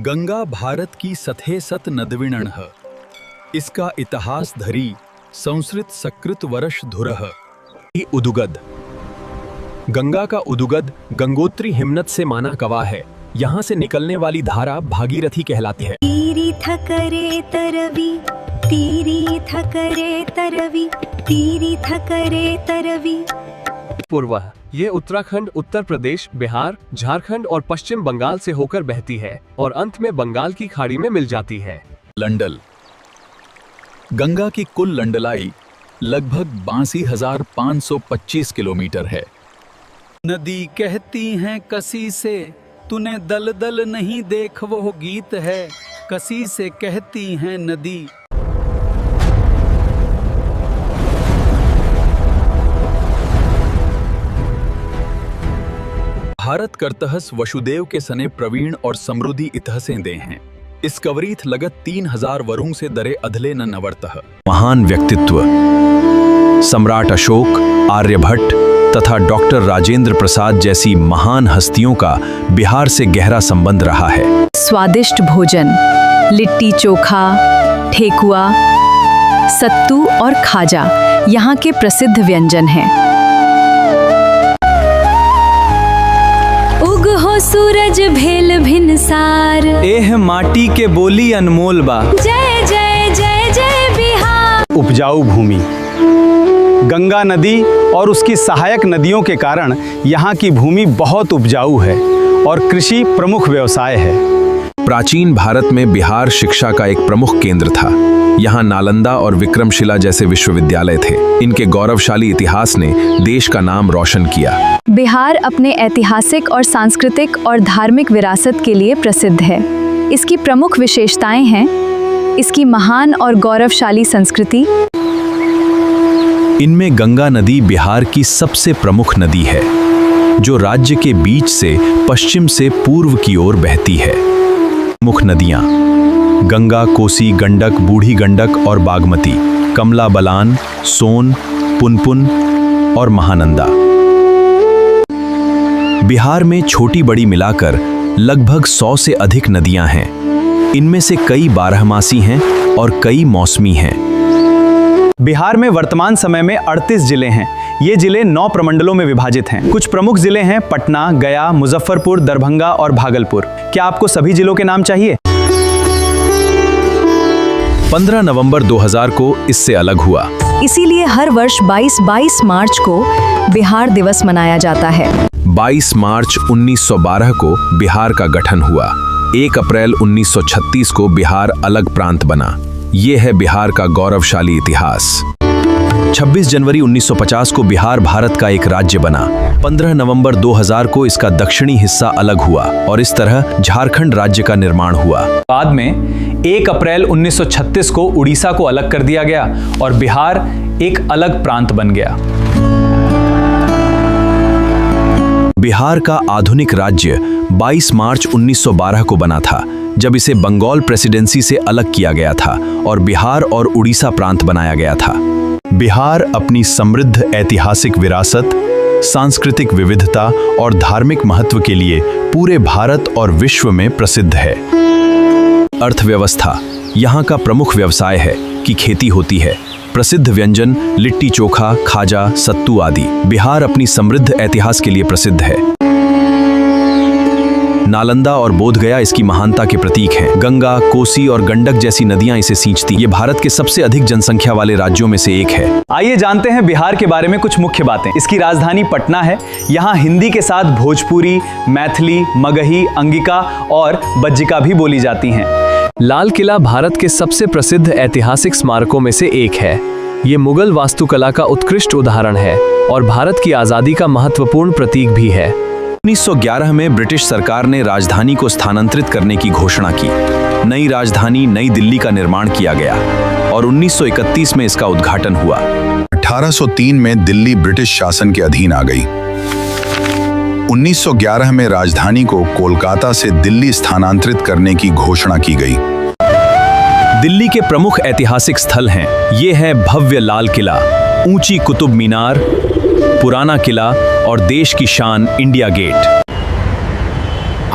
गंगा भारत की सत नदविणन है। इसका इतिहास धरी संस्कृत सकृत वर्ष धुरह उदुगद। गंगा का उदुगद गंगोत्री हिमनद से माना कवा है। यहाँ से निकलने वाली धारा भागीरथी कहलाती है। तीरीथ करे तरवी, तीरीथ करे तरवी, तीरीथ करे तरवी। पूर्व ये उत्तराखंड, उत्तर प्रदेश, बिहार, झारखंड और पश्चिम बंगाल से होकर बहती है और अंत में बंगाल की खाड़ी में मिल जाती है। लंडल। गंगा की कुल लंडलाई लगभग 82,525 किलोमीटर है। नदी कहती हैं कसी से, तूने दल दल नहीं देख वो गीत है, कसी से कहती हैं नदी। भारत करतहस वसुदेव के सने प्रवीण और समृद्धि इतहसें दे हैं। इस कवरीथ लगत 3000 वरुण से दरे अधले न नवर्तः। महान व्यक्तित्व सम्राट अशोक, आर्यभट्ट तथा डॉक्टर राजेंद्र प्रसाद जैसी महान हस्तियों का बिहार से गहरा संबंध रहा है। स्वादिष्ट भोजन, लिट्टी चोखा, ठेकुआ, सत्तू और खाजा यहाँ के प्रसिद्ध व्यंजन हैं। उग हो सूरज भेल भिनसार, एह माटी के बोली अनमोल बा। जय जय जय जय बिहार। उपजाऊ भूमि। गंगा नदी और उसकी सहायक नदियों के कारण यहाँ की भूमि बहुत उपजाऊ है और कृषि प्रमुख व्यवसाय है। प्राचीन भारत में बिहार शिक्षा का एक प्रमुख केंद्र था। यहाँ नालंदा और विक्रमशिला जैसे विश्वविद्यालय थे। इनके गौरवशाली इतिहास ने देश का नाम रोशन किया। बिहार अपने ऐतिहासिक और सांस्कृतिक और धार्मिक विरासत के लिए प्रसिद्ध है। इसकी प्रमुख विशेषताएं हैं इसकी महान और गौरवशाली संस्कृति। इनमें गंगा नदी बिहार की सबसे प्रमुख नदी है, जो राज्य के बीच से पश्चिम से पूर्व की ओर बहती है। मुख्य नदियां गंगा, कोसी, गंडक, बूढ़ी गंडक और बागमती, कमला बलान, सोन, पुनपुन और महानंदा। बिहार में छोटी बड़ी मिलाकर लगभग 100 से अधिक नदियां हैं। इनमें से कई बारहमासी हैं और कई मौसमी हैं। बिहार में वर्तमान समय में 38 जिले हैं। ये जिले 9 प्रमंडलों में विभाजित हैं। कुछ प्रमुख जिले हैं पटना, गया, मुजफ्फरपुर, दरभंगा और भागलपुर। क्या आपको सभी जिलों के नाम चाहिए? 15 नवंबर 2000 को इससे अलग हुआ। इसीलिए हर वर्ष 22 मार्च को बिहार दिवस मनाया जाता है। 22 मार्च 1912 को बिहार का गठन हुआ। 1 अप्रैल 1936 को बिहार अलग प्रांत बना। ये है बिहार का गौरवशाली इतिहास। 26 जनवरी 1950 को बिहार भारत का एक राज्य बना। 15 नवंबर 2000 को इसका दक्षिणी हिस्सा अलग हुआ और इस तरह झारखंड राज्य का निर्माण हुआ। बाद में 1 अप्रैल 1936 को उड़ीसा को अलग कर दिया गया और बिहार एक अलग प्रांत बन गया। बिहार का आधुनिक राज्य 22 मार्च 1912 को बना था, जब इसे बंगाल प्रेसिडेंसी से अलग किया गया था और बिहार और उड़ीसा प्रांत बनाया गया था। बिहार अपनी समृद्ध ऐतिहासिक विरासत, सांस्कृतिक विविधता और धार्मिक महत्व के लिए पूरे भारत और विश्व में प्रसिद्ध है। अर्थव्यवस्था। यहाँ का प्रमुख व्यवसाय है कि खेती होती है। प्रसिद्ध व्यंजन लिट्टी चोखा, खाजा, सत्तू आदि। बिहार अपनी समृद्ध इतिहास के लिए प्रसिद्ध है। नालंदा और बोधगया इसकी महानता के प्रतीक हैं। गंगा, कोसी और गंडक जैसी नदियां इसे सींचती। ये भारत के सबसे अधिक जनसंख्या वाले राज्यों में से एक है। आइए जानते हैं बिहार के बारे में कुछ मुख्य बातें। इसकी राजधानी पटना है। यहाँ हिंदी के साथ भोजपुरी, मैथिली, मगही, अंगिका और बज्जिका भी बोली जाती हैं। लाल किला भारत के सबसे प्रसिद्ध ऐतिहासिक स्मारकों में से एक है। ये मुगल वास्तुकला का उत्कृष्ट उदाहरण है और भारत की आज़ादी का महत्वपूर्ण प्रतीक भी है। 1911 में ब्रिटिश सरकार ने राजधानी को स्थानांतरित करने की घोषणा की। नई राजधानी नई दिल्ली का निर्माण किया गया और 1931 में इसका उद्घाटन हुआ। 1803 में दिल्ली ब्रिटिश शासन के अधीन आ गई। 1911 में राजधानी को कोलकाता से दिल्ली स्थानांतरित करने की घोषणा की गई। दिल्ली के प्रमुख ऐतिहासिक स्थल हैं। ये है भव्य लाल किला, ऊंची कुतुब मीनार, पुराना किला और देश की शान इंडिया गेट।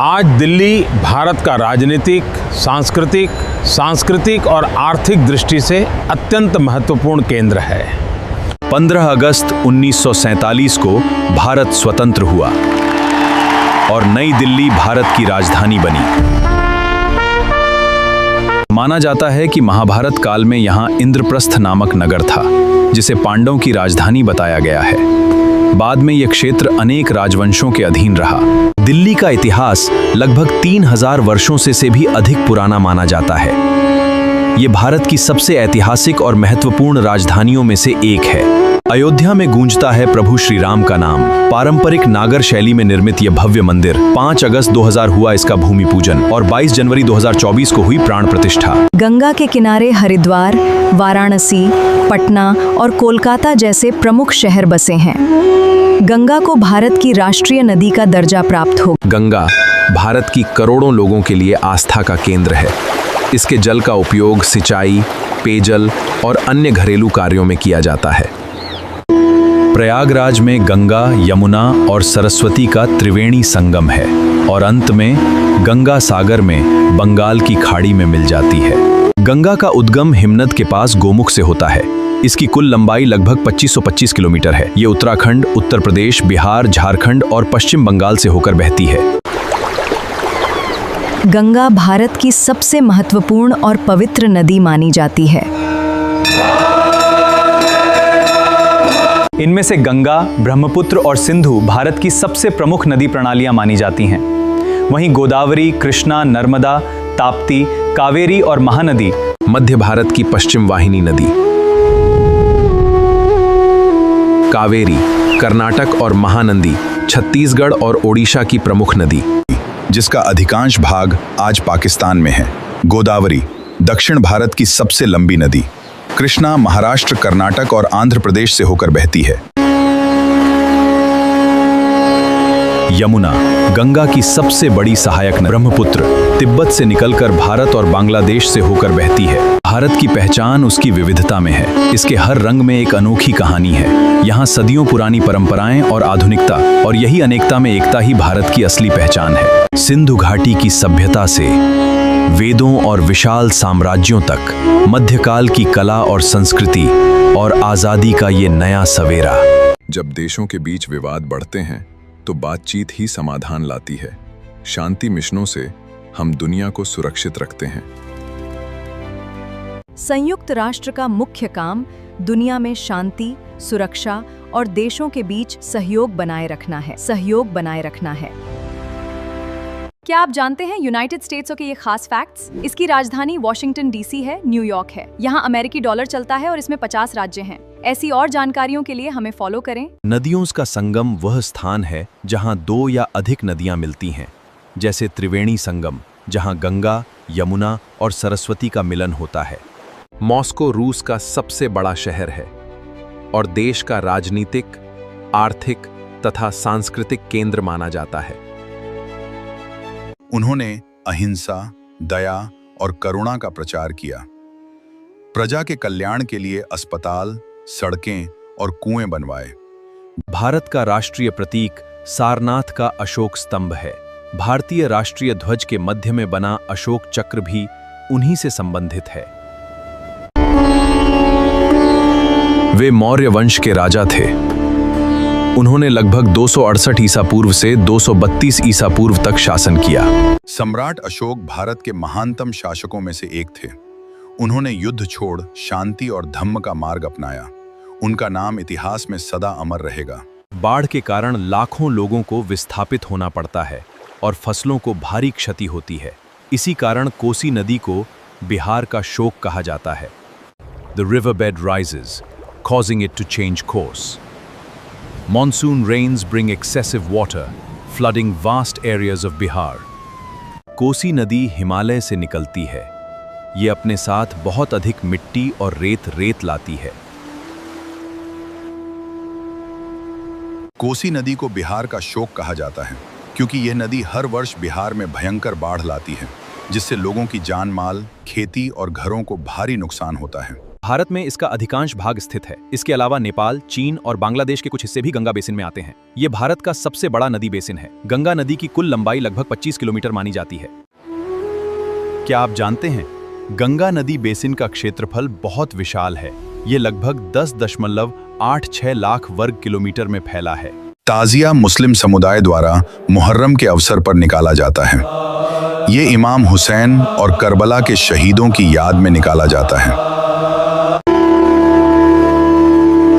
आज दिल्ली भारत का राजनीतिक, सांस्कृतिक और आर्थिक दृष्टि से अत्यंत महत्वपूर्ण केंद्र है। 15 अगस्त 1947 को भारत स्वतंत्र हुआ और नई दिल्ली भारत की राजधानी बनी। माना जाता है कि महाभारत काल में यहाँ इंद्रप्रस्थ नामक नगर था, जिसे पांडवों की राजधानी बताया गया है। बाद में यह क्षेत्र अनेक राजवंशों के अधीन रहा। दिल्ली का इतिहास लगभग 3000 वर्षों से भी अधिक पुराना माना जाता है। ये भारत की सबसे ऐतिहासिक और महत्वपूर्ण राजधानियों में से एक है। अयोध्या में गूंजता है प्रभु श्री राम का नाम। पारंपरिक नागर शैली में निर्मित यह भव्य मंदिर 5 अगस्त 2000 हुआ इसका भूमि पूजन और 22 जनवरी 2024 को हुई प्राण प्रतिष्ठा। गंगा के किनारे हरिद्वार, वाराणसी, पटना और कोलकाता जैसे प्रमुख शहर बसे हैं। गंगा को भारत की राष्ट्रीय नदी का दर्जा प्राप्त हो। गंगा भारत की करोड़ों लोगों के लिए आस्था का केंद्र है। इसके जल का उपयोग सिंचाई, पेयजल और अन्य घरेलू कार्यों में किया जाता है। प्रयागराज में गंगा, यमुना और सरस्वती का त्रिवेणी संगम है और अंत में गंगा सागर में बंगाल की खाड़ी में मिल जाती है। गंगा का उद्गम हिमनद के पास गोमुख से होता है। इसकी कुल लंबाई लगभग 2525 किलोमीटर है। ये उत्तराखंड, उत्तर प्रदेश, बिहार, झारखंड और पश्चिम बंगाल से होकर बहती है। गंगा भारत की सबसे महत्वपूर्ण और पवित्र नदी मानी जाती है। इनमें से गंगा, ब्रह्मपुत्र और सिंधु भारत की सबसे प्रमुख नदी प्रणालियां मानी जाती हैं। वहीं गोदावरी, कृष्णा, नर्मदा, ताप्ती, कावेरी और महानदी मध्य भारत की पश्चिम वाहिनी नदी। कावेरी कर्नाटक और महानदी छत्तीसगढ़ और ओडिशा की प्रमुख नदी, जिसका अधिकांश भाग आज पाकिस्तान में है। गोदावरी दक्षिण भारत की सबसे लंबी नदी। कृष्णा महाराष्ट्र, कर्नाटक और आंध्र प्रदेश से होकर बहती है। यमुना गंगा की सबसे बड़ी सहायक नदी। ब्रह्मपुत्र तिब्बत से निकलकर भारत और बांग्लादेश से होकर बहती है। भारत की पहचान उसकी विविधता में है। इसके हर रंग में एक अनोखी कहानी है। यहाँ सदियों पुरानी परंपराएं और आधुनिकता, और यही अनेकता में एकता ही भारत की असली पहचान है। सिंधु घाटी की सभ्यता से वेदों और विशाल साम्राज्यों तक, मध्यकाल की कला और संस्कृति और आजादी का ये नया सवेरा। जब देशों के बीच विवाद बढ़ते हैं तो बातचीत ही समाधान लाती है। शांति मिशनों से हम दुनिया को सुरक्षित रखते हैं। संयुक्त राष्ट्र का मुख्य काम दुनिया में शांति, सुरक्षा और देशों के बीच सहयोग बनाए रखना है। क्या आप जानते हैं यूनाइटेड स्टेट्स के ये खास फैक्ट्स? इसकी राजधानी वॉशिंगटन डीसी है, न्यूयॉर्क है। यहाँ अमेरिकी डॉलर चलता है और इसमें 50 राज्य हैं। ऐसी और जानकारियों के लिए हमें फॉलो करें। नदियों का संगम वह स्थान है जहाँ 2 या अधिक नदियाँ मिलती हैं, जैसे त्रिवेणी संगम, जहाँ गंगा, यमुना और सरस्वती का मिलन होता है। मॉस्को रूस का सबसे बड़ा शहर है और देश का राजनीतिक, आर्थिक तथा सांस्कृतिक केंद्र माना जाता है। उन्होंने अहिंसा, दया और करुणा का प्रचार किया। प्रजा के कल्याण के लिए अस्पताल, सड़कें और कुएं बनवाए। भारत का राष्ट्रीय प्रतीक सारनाथ का अशोक स्तंभ है। भारतीय राष्ट्रीय ध्वज के मध्य में बना अशोक चक्र भी उन्हीं से संबंधित है। वे मौर्य वंश के राजा थे। उन्होंने लगभग 268 ईसा पूर्व से 232 ईसा पूर्व तक शासन किया। सम्राट अशोक भारत के महानतम शासकों में से एक थे। उन्होंने युद्ध छोड़ शांति और धम्म का मार्ग अपनाया। उनका नाम इतिहास में सदा अमर रहेगा। बाढ़ के कारण लाखों लोगों को विस्थापित होना पड़ता है और फसलों को भारी क्षति होती है। इसी कारण कोसी नदी को बिहार का शोक कहा जाता है। The riverbed rises, causing it to change course. Monsoon rains bring excessive water, flooding vast areas of Bihar. Kosi नदी हिमालय से निकलती है। ये अपने साथ बहुत अधिक मिट्टी और रेत लाती है। कोसी नदी को बिहार का शोक कहा जाता है क्योंकि यह नदी हर वर्ष बिहार में भयंकर बाढ़ लाती है, जिससे लोगों की जान माल, खेती और घरों को भारी नुकसान होता है। भारत में इसका अधिकांश भाग स्थित है। इसके अलावा नेपाल, चीन और बांग्लादेश के कुछ हिस्से भी गंगा बेसिन में आते हैं। ये भारत का सबसे बड़ा नदी बेसिन है। गंगा नदी की कुल लंबाई लगभग 25 किलोमीटर मानी जाती है। क्या आप जानते हैं, गंगा नदी बेसिन का क्षेत्रफल बहुत विशाल है। ये लगभग 10.86 लाख वर्ग किलोमीटर में फैला है। ताजिया मुस्लिम समुदाय द्वारा मुहर्रम के अवसर पर निकाला जाता है। ये इमाम हुसैन और करबला के शहीदों की याद में निकाला जाता है।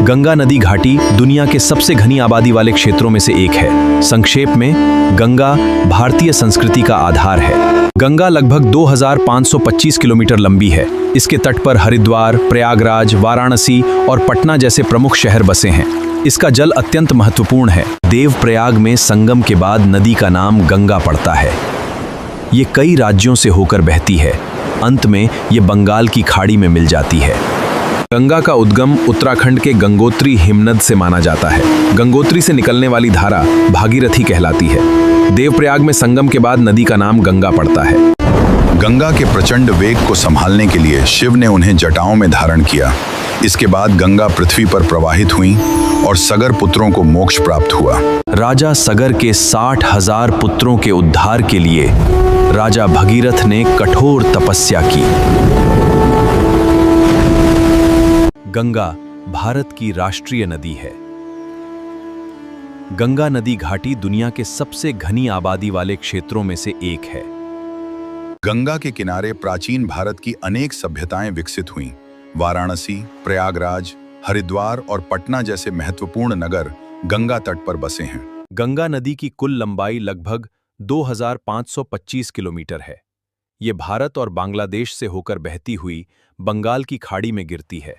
गंगा नदी घाटी दुनिया के सबसे घनी आबादी वाले क्षेत्रों में से एक है। संक्षेप में, गंगा भारतीय संस्कृति का आधार है। गंगा लगभग 2525 किलोमीटर लंबी है। इसके तट पर हरिद्वार, प्रयागराज, वाराणसी और पटना जैसे प्रमुख शहर बसे हैं। इसका जल अत्यंत महत्वपूर्ण है। देवप्रयाग में संगम के बाद नदी का नाम गंगा पड़ता है। ये कई राज्यों से होकर बहती है। अंत में ये बंगाल की खाड़ी में मिल जाती है। गंगा का उद्गम उत्तराखंड के गंगोत्री हिमनद से माना जाता है। गंगोत्री से निकलने वाली धारा भागीरथी कहलाती है। देवप्रयाग में संगम के बाद नदी का नाम गंगा पड़ता है। गंगा के प्रचंड वेग को संभालने के लिए शिव ने उन्हें जटाओं में धारण किया। इसके बाद गंगा पृथ्वी पर प्रवाहित हुई और सगर पुत्रों को मोक्ष प्राप्त हुआ। राजा सगर के 60,000 पुत्रों के उद्धार के लिए राजा भगीरथ ने कठोर तपस्या की। गंगा भारत की राष्ट्रीय नदी है। गंगा नदी घाटी दुनिया के सबसे घनी आबादी वाले क्षेत्रों में से एक है। गंगा के किनारे प्राचीन भारत की अनेक सभ्यताएं विकसित हुईं। वाराणसी, प्रयागराज, हरिद्वार और पटना जैसे महत्वपूर्ण नगर गंगा तट पर बसे हैं। गंगा नदी की कुल लंबाई लगभग 2525 किलोमीटर है। ये भारत और बांग्लादेश से होकर बहती हुई बंगाल की खाड़ी में गिरती है।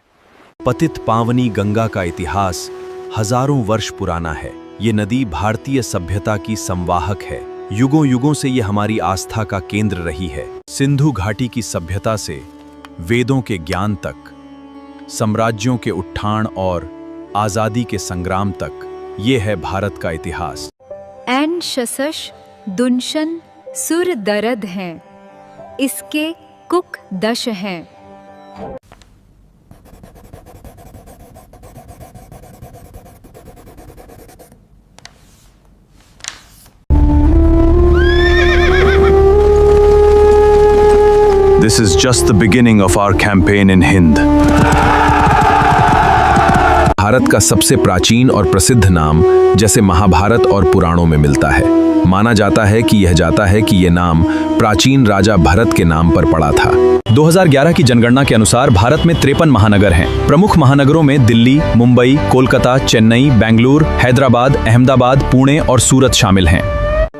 पतित पावनी गंगा का इतिहास हजारों वर्ष पुराना है। ये नदी भारतीय सभ्यता की संवाहक है। युगों युगों से ये हमारी आस्था का केंद्र रही है। सिंधु घाटी की सभ्यता से वेदों के ज्ञान तक, साम्राज्यों के उत्थान और आजादी के संग्राम तक, ये है भारत का इतिहास। एन शशश दुनशन सुर दरद हैं, इसके कुक दश हैं। This is just the beginning of our campaign in Hind. Bharat का सबसे प्राचीन और प्रसिद्ध नाम जैसे महाभारत और पुराणों में मिलता है। माना जाता है कि यह नाम प्राचीन राजा भरत के नाम पर पड़ा था। 2011 की जनगणना के अनुसार भारत में 53 महानगर हैं। प्रमुख महानगरों में दिल्ली, मुंबई, कोलकाता, चेन्नई, बेंगलुरु, हैदराबाद, अहमदाबाद, पुणे और सूरत शामिल हैं।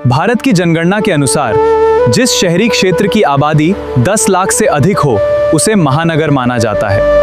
भारत की जनगणना के अनुसार जिस शहरी क्षेत्र की आबादी 10 लाख से अधिक हो, उसे महानगर माना जाता है।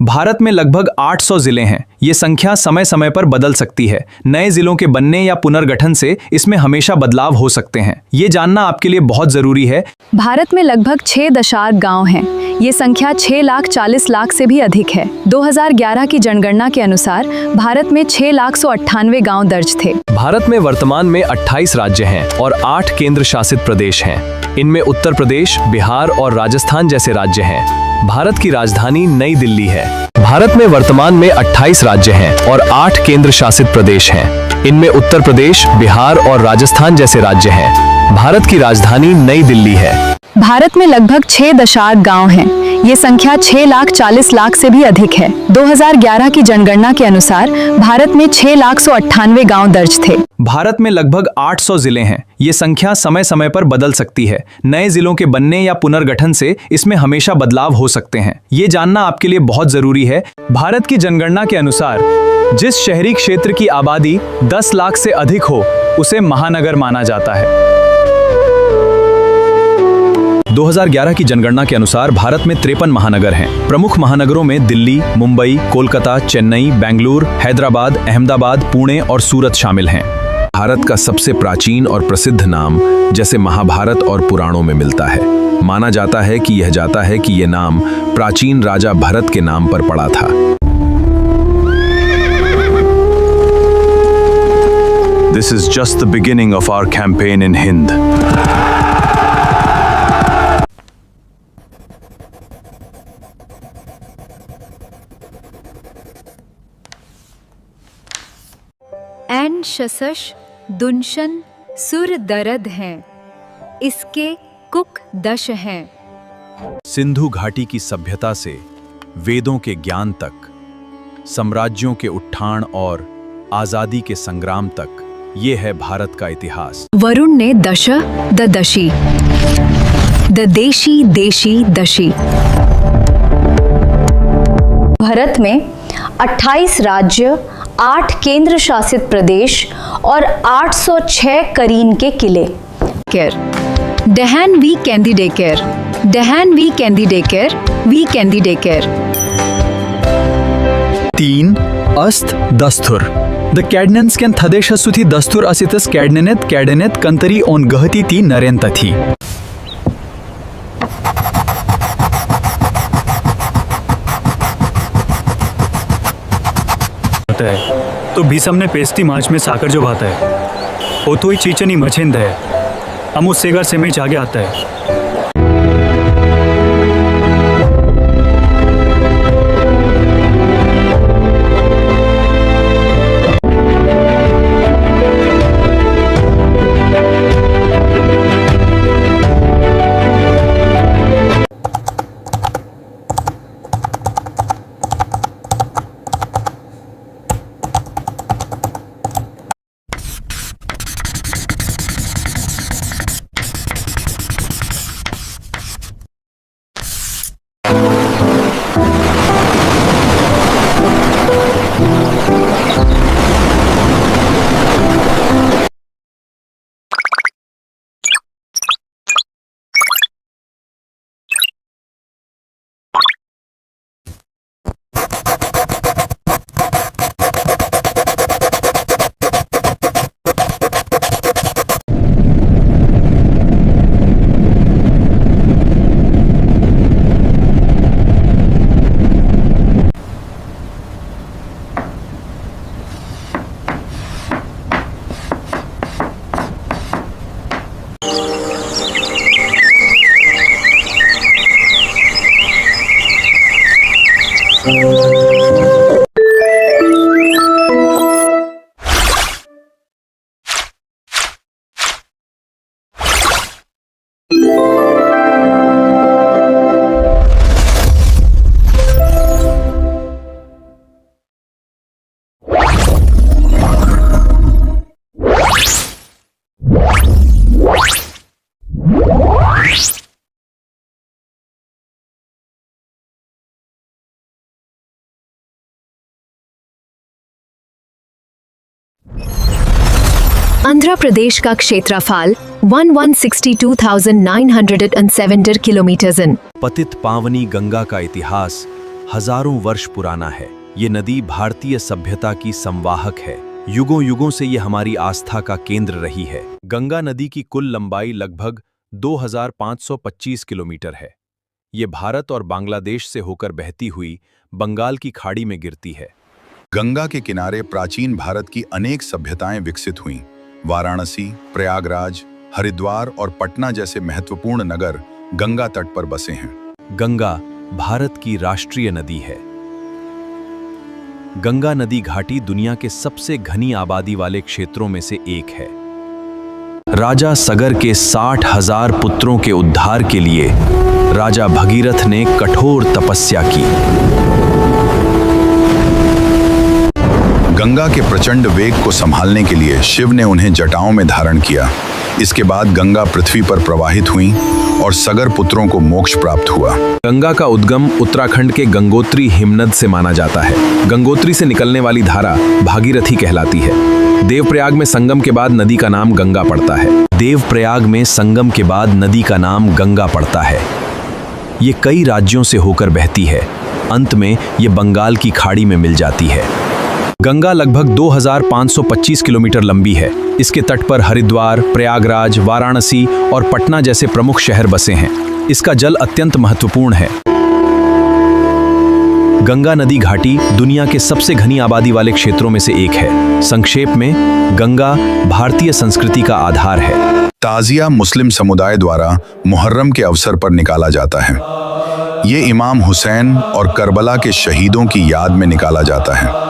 भारत में लगभग 800 जिले हैं। ये संख्या समय समय पर बदल सकती है। नए जिलों के बनने या पुनर्गठन से इसमें हमेशा बदलाव हो सकते हैं। ये जानना आपके लिए बहुत जरूरी है। भारत में लगभग 6 गांव हैं। ये संख्या 6,40,00,000 से भी अधिक है। 2011 की जनगणना के अनुसार भारत में 6,98,000 गांव दर्ज थे। भारत में वर्तमान में 28 राज्य हैं और 8 केंद्र शासित प्रदेश हैं। इनमें उत्तर प्रदेश, बिहार और राजस्थान जैसे राज्य हैं। भारत की राजधानी नई दिल्ली है। भारत में वर्तमान में 28 राज्य हैं और 8 केंद्र शासित प्रदेश हैं। इनमें उत्तर प्रदेश, बिहार और राजस्थान जैसे राज्य हैं। भारत की राजधानी नई दिल्ली है। भारत में लगभग 6 गांव हैं। ये संख्या 6,40,00,000 से भी अधिक है। 2011 की जनगणना के अनुसार भारत में 6,98,000 गांव दर्ज थे। भारत में लगभग 800 जिले हैं। ये संख्या समय समय पर बदल सकती है। नए जिलों के बनने या पुनर्गठन से इसमें हमेशा बदलाव हो सकते हैं। ये जानना आपके लिए बहुत जरूरी है। भारत की जनगणना के अनुसार जिस शहरी क्षेत्र की आबादी 10 लाख से अधिक हो, उसे महानगर माना जाता है। 2011 की जनगणना के अनुसार भारत में 53 महानगर हैं। प्रमुख महानगरों में दिल्ली, मुंबई, कोलकाता, चेन्नई, बेंगलुरु, हैदराबाद, अहमदाबाद, पुणे और सूरत शामिल हैं। भारत का सबसे प्राचीन और प्रसिद्ध नाम जैसे महाभारत और पुराणों में मिलता है। माना जाता है कि यह नाम प्राचीन राजा भरत के नाम पर पड़ा था। This is just the beginning of our campaign in Hind. एन शसश दुनशन सुर दरद हैं, इसके कुक दश हैं। सिंधु घाटी की सभ्यता से वेदों के ज्ञान तक, साम्राज्यों के उत्थान और आजादी के संग्राम तक, ये है भारत का इतिहास। वरुण ने दश द दशी द देशी देशी दशी। भारत में 28 राज्य, 8 केंद्र शासित प्रदेश और 806 करीन के किले। डहैन वी कैंडिडेकर, डहैन वी कैंडिडेकर, वी कैंडिडेकर। 3 अस्त दस्तुर द कॅडनेन्स्कॅन थदेशसुथी दस्तूर असितस कॅडनेनेत कंतरी ओन गहती ती नरेंत थी। तो भीसम ने पेस्टी मार्च में साकर जो भाता है वो तो ही चीचनी मछिंद है, अमु सेगर से में आगे आता है। आंध्र प्रदेश का क्षेत्रफल 1,162,970 किलोमीटर। पतित पावनी गंगा का इतिहास हजारों वर्ष पुराना है। ये नदी भारतीय सभ्यता की संवाहक है। युगों युगों से ये हमारी आस्था का केंद्र रही है। गंगा नदी की कुल लंबाई लगभग 2,525 किलोमीटर है। ये भारत और बांग्लादेश से होकर बहती हुई बंगाल की खाड़ी में गिरती है। गंगा के किनारे प्राचीन भारत की अनेक सभ्यताएं विकसित हुईं। वाराणसी, प्रयागराज, हरिद्वार और पटना जैसे महत्वपूर्ण नगर गंगा तट पर बसे हैं। गंगा भारत की राष्ट्रीय नदी है। गंगा नदी घाटी दुनिया के सबसे घनी आबादी वाले क्षेत्रों में से एक है। राजा सगर के 60,000 पुत्रों के उद्धार के लिए राजा भगीरथ ने कठोर तपस्या की। गंगा के प्रचंड वेग को संभालने के लिए शिव ने उन्हें जटाओं में धारण किया। इसके बाद गंगा पृथ्वी पर प्रवाहित हुई और सगर पुत्रों को मोक्ष प्राप्त हुआ। गंगा का उद्गम उत्तराखंड के गंगोत्री हिमनद से माना जाता है। गंगोत्री से निकलने वाली धारा भागीरथी कहलाती है। देवप्रयाग में संगम के बाद नदी का नाम गंगा पड़ता है। देवप्रयाग में संगम के बाद नदी का नाम गंगा पड़ता है। ये कई राज्यों से होकर बहती है। अंत में ये बंगाल की खाड़ी में मिल जाती है। गंगा लगभग 2,525 किलोमीटर लंबी है। इसके तट पर हरिद्वार, प्रयागराज, वाराणसी और पटना जैसे प्रमुख शहर बसे हैं। इसका जल अत्यंत महत्वपूर्ण है। गंगा नदी घाटी दुनिया के सबसे घनी आबादी वाले क्षेत्रों में से एक है। संक्षेप में, गंगा भारतीय संस्कृति का आधार है। ताजिया मुस्लिम समुदाय द्वारा मुहर्रम के अवसर पर निकाला जाता है। ये इमाम हुसैन और करबला के शहीदों की याद में निकाला जाता है।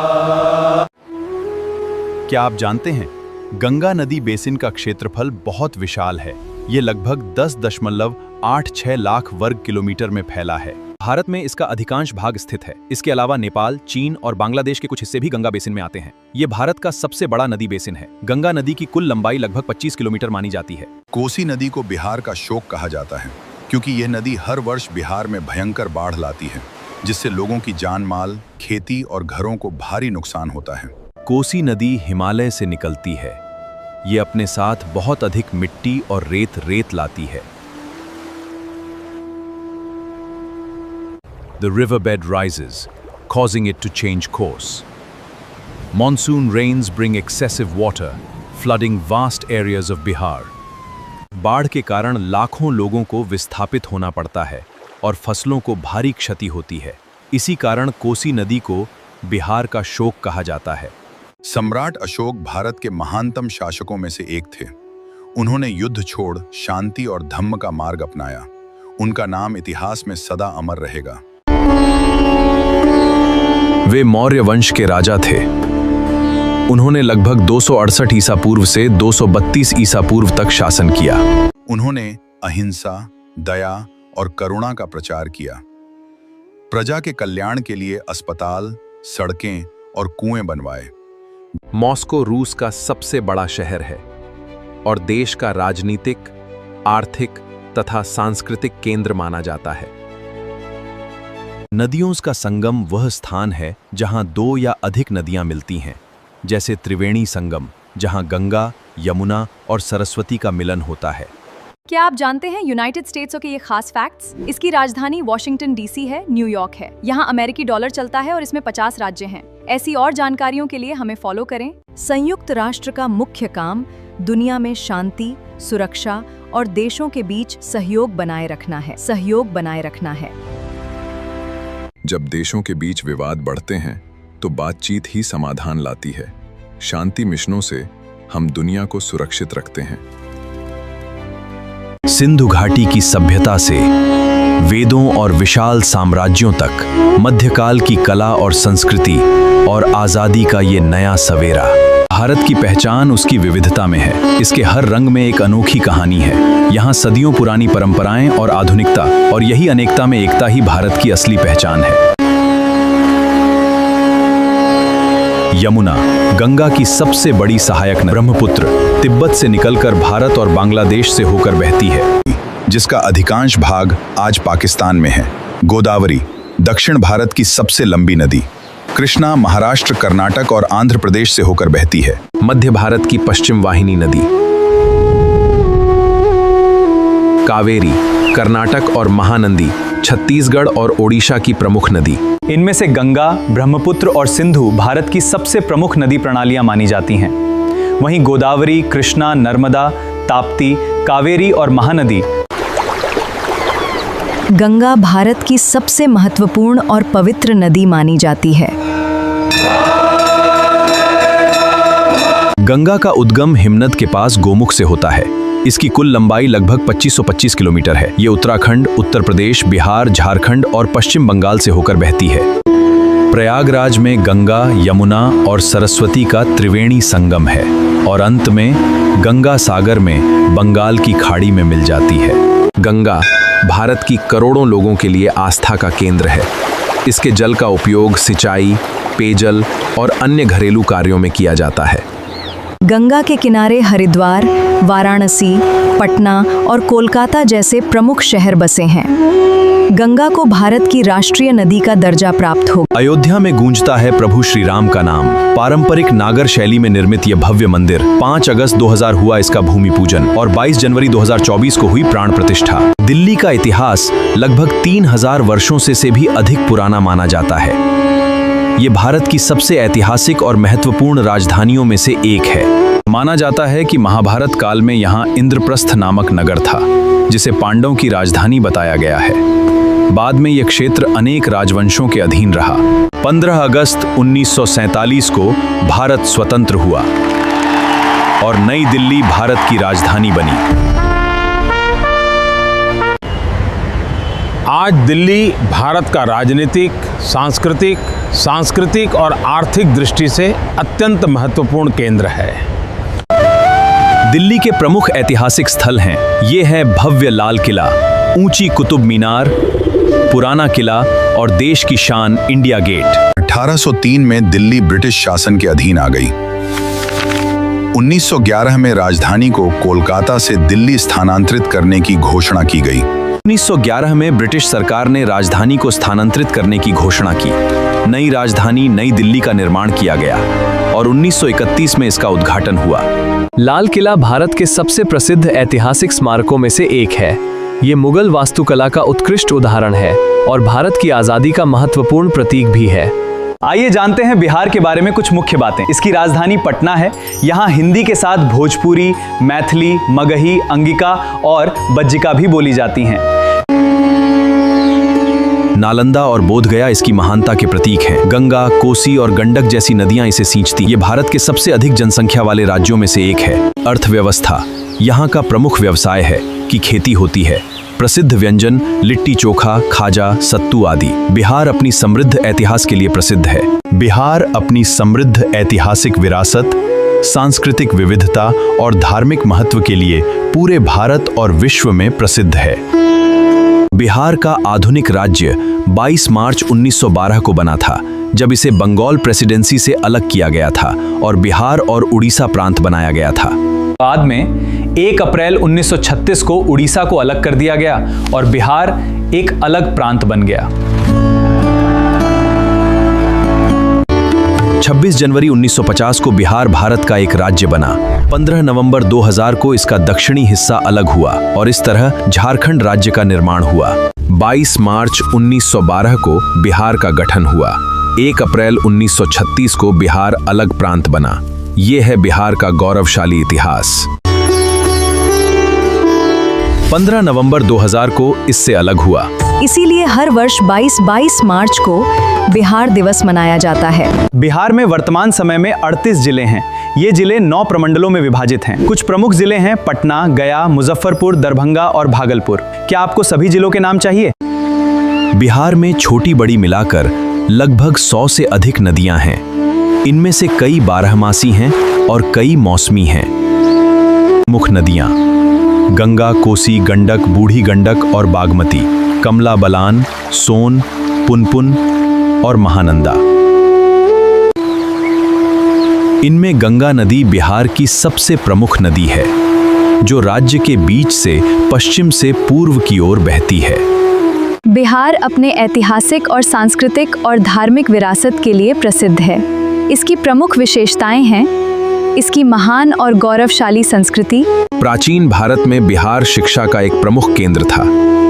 क्या आप जानते हैं गंगा नदी बेसिन का क्षेत्रफल बहुत विशाल है। ये लगभग 10.86 लाख वर्ग किलोमीटर में फैला है। भारत में इसका अधिकांश भाग स्थित है। इसके अलावा नेपाल, चीन और बांग्लादेश के कुछ हिस्से भी गंगा बेसिन में आते हैं। ये भारत का सबसे बड़ा नदी बेसिन है। गंगा नदी की कुल लंबाई लगभग 25 किलोमीटर मानी जाती है। कोसी नदी को बिहार का शोक कहा जाता है, क्योंकि यह नदी हर वर्ष बिहार में भयंकर बाढ़ लाती है, जिससे लोगों की जान माल, खेती और घरों को भारी नुकसान होता है। कोसी नदी हिमालय से निकलती है। ये अपने साथ बहुत अधिक मिट्टी और रेत लाती है। The riverbed rises, causing it to change course. Monsoon rains bring excessive water, flooding vast areas of Bihar. बाढ़ के कारण लाखों लोगों को विस्थापित होना पड़ता है और फसलों को भारी क्षति होती है। इसी कारण कोसी नदी को बिहार का शोक कहा जाता है। सम्राट अशोक भारत के महानतम शासकों में से एक थे। उन्होंने युद्ध छोड़ शांति और धम्म का मार्ग अपनाया। उनका नाम इतिहास में सदा अमर रहेगा। वे मौर्य वंश के राजा थे। उन्होंने लगभग 268 ईसा पूर्व से 232 ईसा पूर्व तक शासन किया। उन्होंने अहिंसा, दया और करुणा का प्रचार किया। प्रजा के कल्याण के लिए अस्पताल, सड़कें और कुएं बनवाए। मॉस्को रूस का सबसे बड़ा शहर है और देश का राजनीतिक, आर्थिक तथा सांस्कृतिक केंद्र माना जाता है। नदियों का संगम वह स्थान है जहां दो या अधिक नदियां मिलती हैं, जैसे त्रिवेणी संगम, जहां गंगा, यमुना और सरस्वती का मिलन होता है। क्या आप जानते हैं यूनाइटेड स्टेट्स के ये खास फैक्ट्स? इसकी राजधानी वॉशिंगटन डीसी है, न्यूयॉर्क है। यहाँ अमेरिकी डॉलर चलता है और इसमें 50 राज्य हैं। ऐसी और जानकारियों के लिए हमें फॉलो करें। संयुक्त राष्ट्र का मुख्य काम दुनिया में शांति, सुरक्षा और देशों के बीच सहयोग बनाए रखना है। जब देशों के बीच विवाद बढ़ते हैं तो बातचीत ही समाधान लाती है। शांति मिशनों से हम दुनिया को सुरक्षित रखते हैं। सिंधु घाटी की सभ्यता से वेदों और विशाल साम्राज्यों तक, मध्यकाल की कला और संस्कृति और आजादी का ये नया सवेरा। भारत की पहचान उसकी विविधता में है। इसके हर रंग में एक अनोखी कहानी है। यहाँ सदियों पुरानी परंपराएं और आधुनिकता, और यही अनेकता में एकता ही भारत की असली पहचान है। यमुना, गंगा की सबसे बड़ी सहायक नदी। ब्रह्मपुत्र, तिब्बत से निकलकर भारत और बांग्लादेश से होकर बहती है, जिसका अधिकांश भाग आज पाकिस्तान में है। गोदावरी, दक्षिण भारत की सबसे लंबी नदी। कृष्णा, महाराष्ट्र, कर्नाटक और आंध्र प्रदेश से होकर बहती है। मध्य भारत की पश्चिम वाहिनी नदी। कावेरी, कर्नाटक और महानंदी, छत्तीसगढ़ और ओडिशा की प्रमुख नदी। इनमें से गंगा, ब्रह्मपुत्र और सिंधु भारत की सबसे प्रमुख नदी प्रणालियां मानी जाती हैं। वहीं गोदावरी, कृष्णा, नर्मदा, ताप्ती, कावेरी और महानदी गंगा भारत की सबसे महत्वपूर्ण और पवित्र नदी मानी जाती है। गंगा का उद्गम हिमनद के पास गोमुख से होता है। इसकी कुल लंबाई लगभग 2525 किलोमीटर है। ये उत्तराखंड, उत्तर प्रदेश, बिहार, झारखंड और पश्चिम बंगाल से होकर बहती है। प्रयागराज में गंगा, यमुना और सरस्वती का त्रिवेणी संगम है और अंत में गंगा सागर में बंगाल की खाड़ी में मिल जाती है। गंगा भारत की करोड़ों लोगों के लिए आस्था का केंद्र है। इसके जल का उपयोग सिंचाई, पेयजल और अन्य घरेलू कार्यों में किया जाता है। गंगा के किनारे हरिद्वार, वाराणसी, पटना और कोलकाता जैसे प्रमुख शहर बसे हैं। गंगा को भारत की राष्ट्रीय नदी का दर्जा प्राप्त हो। अयोध्या में गूंजता है प्रभु श्री राम का नाम। पारंपरिक नागर शैली में निर्मित यह भव्य मंदिर 5 अगस्त 2000 हुआ इसका भूमि पूजन और 22 जनवरी 2024 को हुई प्राण प्रतिष्ठा। दिल्ली का इतिहास लगभग 3000 वर्षों से भी अधिक पुराना माना जाता है। ये भारत की सबसे ऐतिहासिक और महत्वपूर्ण राजधानियों में से एक है। माना जाता है कि महाभारत काल में यहाँ इंद्रप्रस्थ नामक नगर था, जिसे पांडवों की राजधानी बताया गया है। बाद में यह क्षेत्र अनेक राजवंशों के अधीन रहा। 15 अगस्त 1947 को भारत स्वतंत्र हुआ और नई दिल्ली भारत की राजधानी बनी। आज दिल्ली भारत का राजनीतिक, सांस्कृतिक सांस्कृतिक और आर्थिक दृष्टि से अत्यंत महत्वपूर्ण केंद्र है। दिल्ली के प्रमुख ऐतिहासिक स्थल हैं। ये है भव्य लाल किला, ऊंची कुतुब मीनार, पुराना किला और देश की शान इंडिया गेट। 1803 में दिल्ली ब्रिटिश शासन के अधीन आ गई। 1911 में राजधानी को कोलकाता से दिल्ली स्थानांतरित करने की घोषणा की गई। 1911 में ब्रिटिश सरकार ने राजधानी को स्थानांतरित करने की घोषणा की। नई राजधानी नई दिल्ली का निर्माण किया गया और 1931 में इसका उद्घाटन हुआ। लाल किला भारत के सबसे प्रसिद्ध ऐतिहासिक स्मारकों में से एक है। ये मुगल वास्तुकला का उत्कृष्ट उदाहरण है और भारत की आज़ादी का महत्वपूर्ण प्रतीक भी है। आइए जानते हैं बिहार के बारे में कुछ मुख्य बातें। इसकी राजधानी पटना है। यहाँ हिंदी के साथ भोजपुरी, मैथिली, मगही, अंगिका और बज्जिका भी बोली जाती हैं। नालंदा और बोधगया इसकी महानता के प्रतीक हैं। गंगा, कोसी और गंडक जैसी नदियां इसे सींचती। ये भारत के सबसे अधिक जनसंख्या वाले राज्यों में से एक है। अर्थव्यवस्था, यहाँ का प्रमुख व्यवसाय है कि खेती होती है। प्रसिद्ध व्यंजन लिट्टी चोखा, खाजा, सत्तू आदि। बिहार अपनी समृद्ध इतिहास के लिए प्रसिद्ध है। बिहार अपनी समृद्ध ऐतिहासिक विरासत, सांस्कृतिक विविधता और धार्मिक महत्व के लिए पूरे भारत और विश्व में प्रसिद्ध है। बिहार का आधुनिक राज्य 22 मार्च 1912 को बना था, जब इसे बंगाल प्रेसिडेंसी से अलग किया गया था और बिहार और उड़ीसा प्रांत बनाया गया था। बाद में 1 अप्रैल 1936 को उड़ीसा को अलग कर दिया गया और बिहार एक अलग प्रांत बन गया। 26 जनवरी 1950 को बिहार भारत का एक राज्य बना। 15 नवंबर 2000 को इसका दक्षिणी हिस्सा अलग हुआ और इस तरह झारखंड राज्य का निर्माण हुआ। 22 मार्च 1912 को बिहार का गठन हुआ। 1 अप्रैल 1936 को बिहार अलग प्रांत बना। ये है बिहार का गौरवशाली इतिहास। 15 नवंबर 2000 को इससे अलग हुआ। इसीलिए हर वर्ष 22 मार्च को बिहार दिवस मनाया जाता है। बिहार में वर्तमान समय में 38 जिले हैं। ये जिले 9 प्रमंडलों में विभाजित हैं। कुछ प्रमुख जिले हैं पटना, गया, मुजफ्फरपुर, दरभंगा और भागलपुर। क्या आपको सभी जिलों के नाम चाहिए? बिहार में छोटी बड़ी मिलाकर लगभग 100 से अधिक नदियां हैं। इनमें से कई बारहमासी हैं और कई मौसमी हैं। मुख्य नदियां गंगा, कोसी, गंडक, बूढ़ी गंडक और बागमती, कमला बलान, सोन, पुनपुन और महानंदा। इनमें गंगा नदी बिहार की सबसे प्रमुख नदी है, जो राज्य के बीच से पश्चिम से पूर्व की ओर बहती है। बिहार अपने ऐतिहासिक और सांस्कृतिक और धार्मिक विरासत के लिए प्रसिद्ध है। इसकी प्रमुख विशेषताएं हैं इसकी महान और गौरवशाली संस्कृति। प्राचीन भारत में बिहार शिक्षा का एक प्रमुख केंद्र था।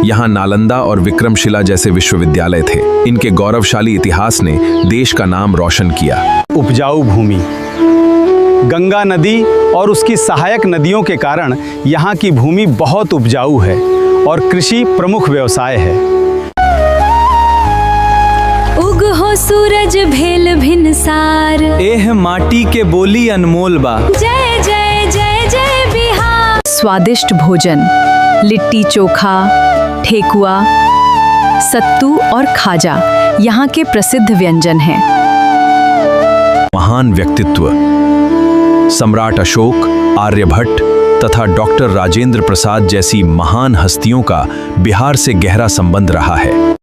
यहाँ नालंदा और विक्रमशिला जैसे विश्वविद्यालय थे। इनके गौरवशाली इतिहास ने देश का नाम रोशन किया। उपजाऊ भूमि, गंगा नदी और उसकी सहायक नदियों के कारण यहाँ की भूमि बहुत उपजाऊ है और कृषि प्रमुख व्यवसाय है। उग हो सूरज भेल भिनसार, एह माटी के बोली अनमोल बा। जय जय जय जय बिहार। स्वादिष्ट भोजन, लिट्टी चोखा, ठेकुआ, सत्तू और खाजा यहाँ के प्रसिद्ध व्यंजन हैं। महान व्यक्तित्व सम्राट अशोक, आर्यभट्ट तथा डॉक्टर राजेंद्र प्रसाद जैसी महान हस्तियों का बिहार से गहरा संबंध रहा है।